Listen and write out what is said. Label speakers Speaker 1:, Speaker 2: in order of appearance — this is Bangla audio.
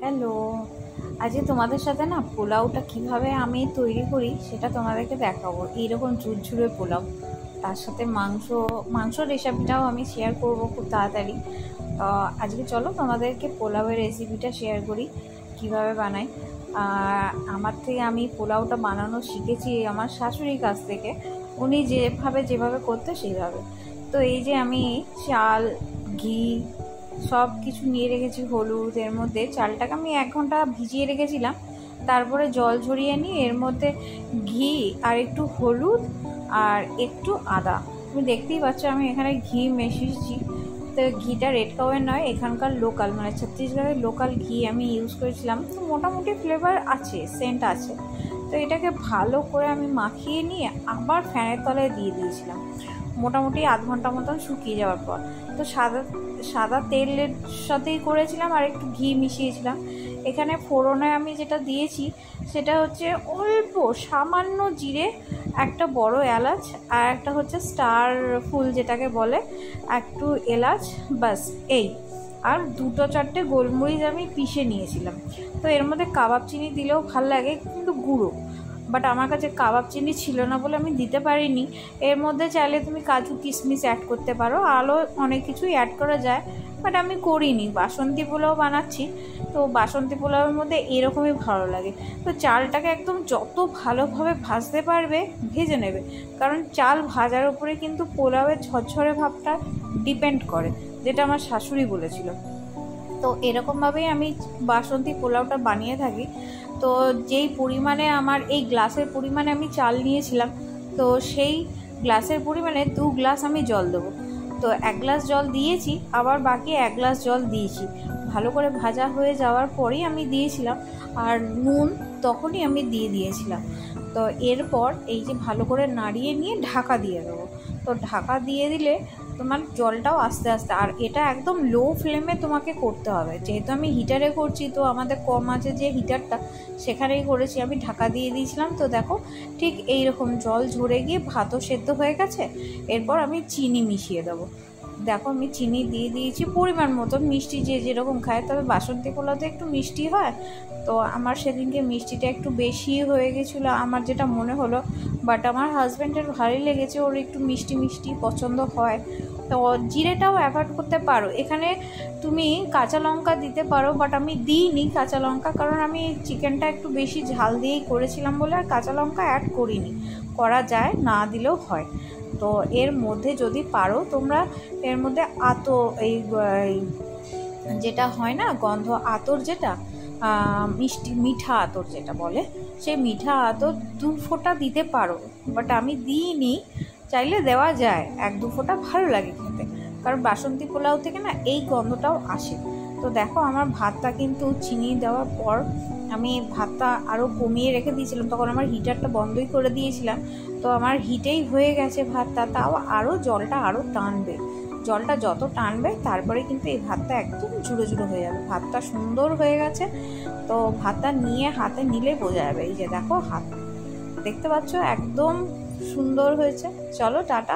Speaker 1: হ্যালো, আজকে তোমাদের সাথে না পোলাওটা কিভাবে আমি তৈরি করি সেটা তোমাদেরকে দেখাবো। এইরকম ঝুরঝুরে পোলাও, তার সাথে মাংসর রেসিপিটাও আমি শেয়ার করব খুব তাড়াতাড়ি। আজকে চলো তোমাদেরকে পোলাওয়ের রেসিপিটা শেয়ার করি কিভাবে বানাই। আমার থেকে আমি পোলাওটা বানানো শিখেছি আমার শাশুড়ির কাছ থেকে। উনি যেভাবে করতো সেইভাবে। তো এই যে আমি চাল, ঘি সব কিছু নিয়ে রেখেছি, হলুদ, এর মধ্যে চালটাকে আমি 1 ঘন্টা ভিজিয়ে রেখেছিলাম। তারপরে জল ঝরিয়ে নিয়ে এর মধ্যে ঘি আর একটু হলুদ আর একটু আদা, তুমি দেখতেই পাচ্ছ আমি এখানে ঘি মিশিয়েছি। তো ঘিটা রেড কাউয়ের নয়, এখানকার লোকাল মানে ছত্তিশগড়ের লোকাল ঘি আমি ইউজ করেছিলাম। তো মোটামুটি ফ্লেভার আছে, সেন্ট আছে। তো এটাকে ভালো করে আমি মাখিয়ে নিয়ে আবার ফ্যানের তলায় দিয়ে দিয়েছিলাম মোটামুটি 1/2 ঘন্টা মতন শুকিয়ে যাওয়ার পর। তো সাদা সাদা তেলের সাথেই করেছিলাম আর একটু ঘি মিশিয়েছিলাম। এখানে ফোড়নে আমি যেটা দিয়েছি সেটা হচ্ছে অল্প সামান্য জিরে, একটা বড় এলাচ, আর একটা হচ্ছে স্টার ফুল যেটাকে বলে, একটু এলাচ, বাস এই। আর 2-4টে গোলমরিচ আমি পিষে নিয়েছিলাম। তো এর মধ্যে কাবাব চিনি দিলেও ভাল লাগে, কিন্তু গুঁড়ো। বাট আমার কাছে কাবাব চিনি ছিল না বলে আমি দিতে পারিনি। এর মধ্যে চাইলে তুমি কাজু কিশমিশ অ্যাড করতে পারো, আরও অনেক কিছুই অ্যাড করা যায়, বাট আমি করিনি। বাসন্তী পোলাও বানাচ্ছি, তো বাসন্তী পোলাওয়ের মধ্যে এরকমই ভালো লাগে। তো চালটাকে একদম যত ভালোভাবে ভাজতে পারবে ভেজে নেবে, কারণ চাল ভাজার উপরে কিন্তু পোলাওয়ের ঝরঝরে ভাবটা ডিপেন্ড করে, যেটা আমার শাশুড়ি বলেছিল। তো এরকমভাবেই আমি বাসন্তী পোলাওটা বানিয়ে থাকি। তো যেই পরিমাণে আমার এই গ্লাসের পরিমাণে আমি চাল নিয়েছিলাম, তো সেই গ্লাসের পরিমাণে 2 গ্লাস আমি জল দেবো। তো 1 গ্লাস জল দিয়েছি, আবার বাকি 1 গ্লাস জল দিয়েছি। ভালো করে ভাজা হয়ে যাওয়ার পরেই আমি দিয়েছিলাম, আর নুন তখনই আমি দিয়ে দিয়েছিলাম। তো এরপর এই যে ভালো করে নাড়িয়ে নিয়ে ঢাকা দিয়ে দেবো। তো ঢাকা দিয়ে দিলে তোমার জলটাও আস্তে আস্তে, আর এটা একদম লো ফ্লেমে তোমাকে করতে হবে, যেহেতু আমি হিটারে করছি। তো আমাদের কম আছে যে হিটারটা, সেখানেই করেছি। আমি ঢাকা দিয়ে দিয়েছিলাম। তো দেখো ঠিক এই রকম জল ঝরে গিয়ে ভাতও সেদ্ধ হয়ে গেছে। এরপর আমি চিনি মিশিয়ে দেবো। দেখো আমি চিনি দিয়ে দিয়েছি পরিমাণ মতন, মিষ্টি যে যেরকম খায়। তবে বাসন্তী পোলাওতে একটু মিষ্টি হয়, তো আমার সেদিনকে মিষ্টিটা একটু বেশি হয়ে গেছিলো আমার যেটা মনে হলো। বাট আমার হাজব্যান্ডের ভালোই লেগেছে, ওর একটু মিষ্টি মিষ্টি পছন্দ হয়। তো জিরেটাও অ্যাভয়েড করতে পারো, এখানে তুমি কাঁচা লঙ্কা দিতে পারো, বাট আমি দিইনি কাঁচা লঙ্কা, কারণ আমি চিকেনটা একটু বেশি ঝাল দিয়েই করেছিলাম বলে আর কাঁচা লঙ্কা অ্যাড করিনি। করা যায়, না দিলেও হয়। তো এর মধ্যে যদি পারো তোমরা এর মধ্যে যেটা হয় না গন্ধ আতর, যেটা মিঠা আতর যেটা বলে, সেই মিঠা আতর 2 ফোঁটা দিতে পারো, বাট আমি দিইনি। চাইলে দেওয়া যায় 1-2 ফোঁটা, ভালো লাগে খেতে, কারণ বাসন্তী পোলাও থেকে না এই গন্ধটাও আসে। তো দেখো আমার ভাতটা কিন্তু চিনি দেওয়ার পর আমি ভাতটা আরও কমিয়ে রেখে দিয়েছিলাম, তখন আমার হিটারটা বন্ধই করে দিয়েছিলাম। তো আমার হিটেই হয়ে গেছে ভাতটা, তাও আরও জলটা আরও টানবে। জলটা যত টানবে তারপরে কিন্তু এই ভাতটা একদম ঝুড়ো ঝুড়ো হয়ে যাবে। ভাতটা সুন্দর হয়ে গেছে। তো ভাতটা নিয়ে হাতে নিলে বোঝা যাবে। এই যে দেখো হাত, দেখতে পাচ্ছ একদম সুন্দর হয়েছে। চলো টাটা।